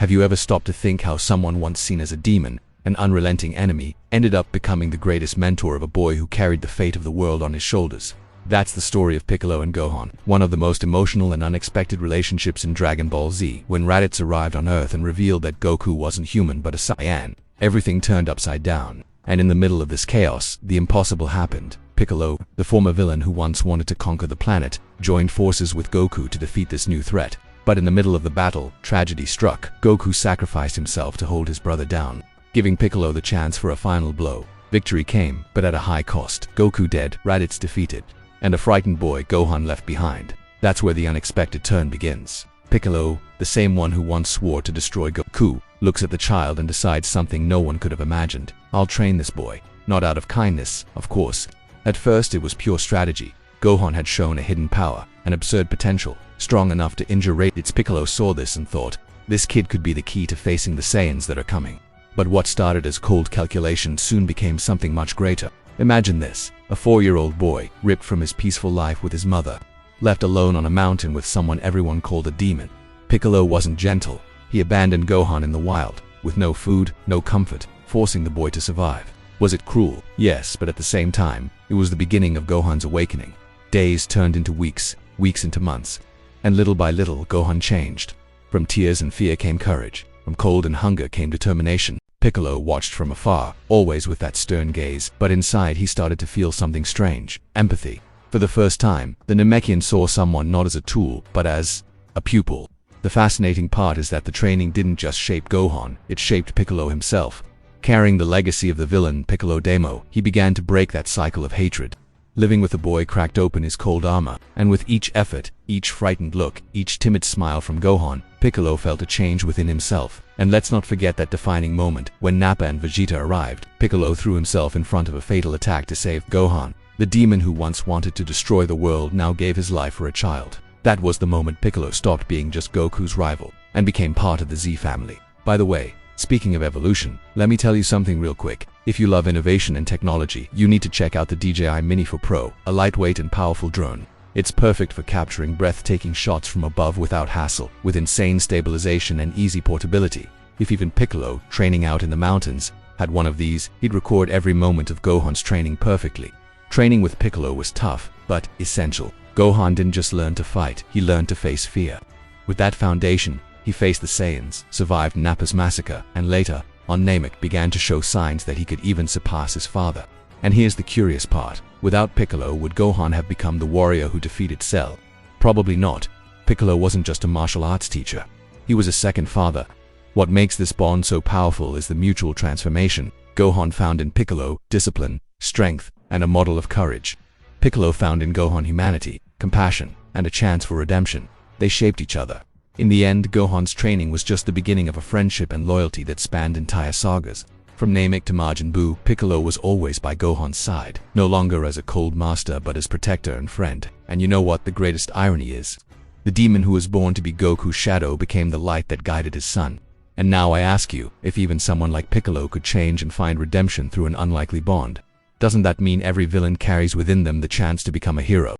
Have you ever stopped to think how someone once seen as a demon, an unrelenting enemy, ended up becoming the greatest mentor of a boy who carried the fate of the world on his shoulders? That's the story of Piccolo and Gohan, one of the most emotional and unexpected relationships in Dragon Ball Z. When Raditz arrived on Earth and revealed that Goku wasn't human but a saiyan, everything turned upside down. And in the middle of this chaos, the impossible happened. Piccolo, the former villain who once wanted to conquer the planet, joined forces with Goku to defeat this new threat. But in the middle of the battle, tragedy struck. Goku sacrificed himself to hold his brother down, giving Piccolo the chance for a final blow. Victory came, but at a high cost. Goku dead, Raditz defeated, and a frightened boy, Gohan, left behind. That's where the unexpected turn begins. Piccolo, the same one who once swore to destroy Goku, looks at the child and decides something no one could have imagined. I'll train this boy. Not out of kindness, of course. At first it was pure strategy. Gohan had shown a hidden power, an absurd potential, strong enough to injure Raditz. Piccolo saw this and thought, this kid could be the key to facing the Saiyans that are coming. But what started as cold calculation soon became something much greater. Imagine this, a 4-year-old boy, ripped from his peaceful life with his mother, left alone on a mountain with someone everyone called a demon. Piccolo wasn't gentle. He abandoned Gohan in the wild, with no food, no comfort, forcing the boy to survive. Was it cruel? Yes, but at the same time, it was the beginning of Gohan's awakening. Days turned into weeks, weeks into months, and little by little Gohan changed. From tears and fear came courage, from cold and hunger came determination. Piccolo watched from afar, always with that stern gaze, but inside he started to feel something strange, empathy. For the first time, the Namekian saw someone not as a tool, but as a pupil. The fascinating part is that the training didn't just shape Gohan, it shaped Piccolo himself. Carrying the legacy of the villain Piccolo Demo, he began to break that cycle of hatred. Living with the boy cracked open his cold armor, and with each effort, each frightened look, each timid smile from Gohan, Piccolo felt a change within himself. And let's not forget that defining moment, when Nappa and Vegeta arrived. Piccolo threw himself in front of a fatal attack to save Gohan. The demon who once wanted to destroy the world now gave his life for a child. That was the moment Piccolo stopped being just Goku's rival, and became part of the Z family. By the way, speaking of evolution, let me tell you something real quick. If you love innovation and technology, you need to check out the DJI Mini 4 Pro, a lightweight and powerful drone. It's perfect for capturing breathtaking shots from above without hassle, with insane stabilization and easy portability. If even Piccolo, training out in the mountains, had one of these, he'd record every moment of Gohan's training perfectly. Training with Piccolo was tough, but essential. Gohan didn't just learn to fight, he learned to face fear. With that foundation, he faced the Saiyans, survived Nappa's massacre, and later, on Namek, began to show signs that he could even surpass his father. And here's the curious part. Without Piccolo, would Gohan have become the warrior who defeated Cell? Probably not. Piccolo wasn't just a martial arts teacher. He was a second father. What makes this bond so powerful is the mutual transformation. Gohan found in Piccolo discipline, strength, and a model of courage. Piccolo found in Gohan humanity, compassion, and a chance for redemption. They shaped each other. In the end, Gohan's training was just the beginning of a friendship and loyalty that spanned entire sagas. From Namek to Majin Buu, Piccolo was always by Gohan's side, no longer as a cold master but as protector and friend. And you know what the greatest irony is? The demon who was born to be Goku's shadow became the light that guided his son. And now I ask you, if even someone like Piccolo could change and find redemption through an unlikely bond, doesn't that mean every villain carries within them the chance to become a hero?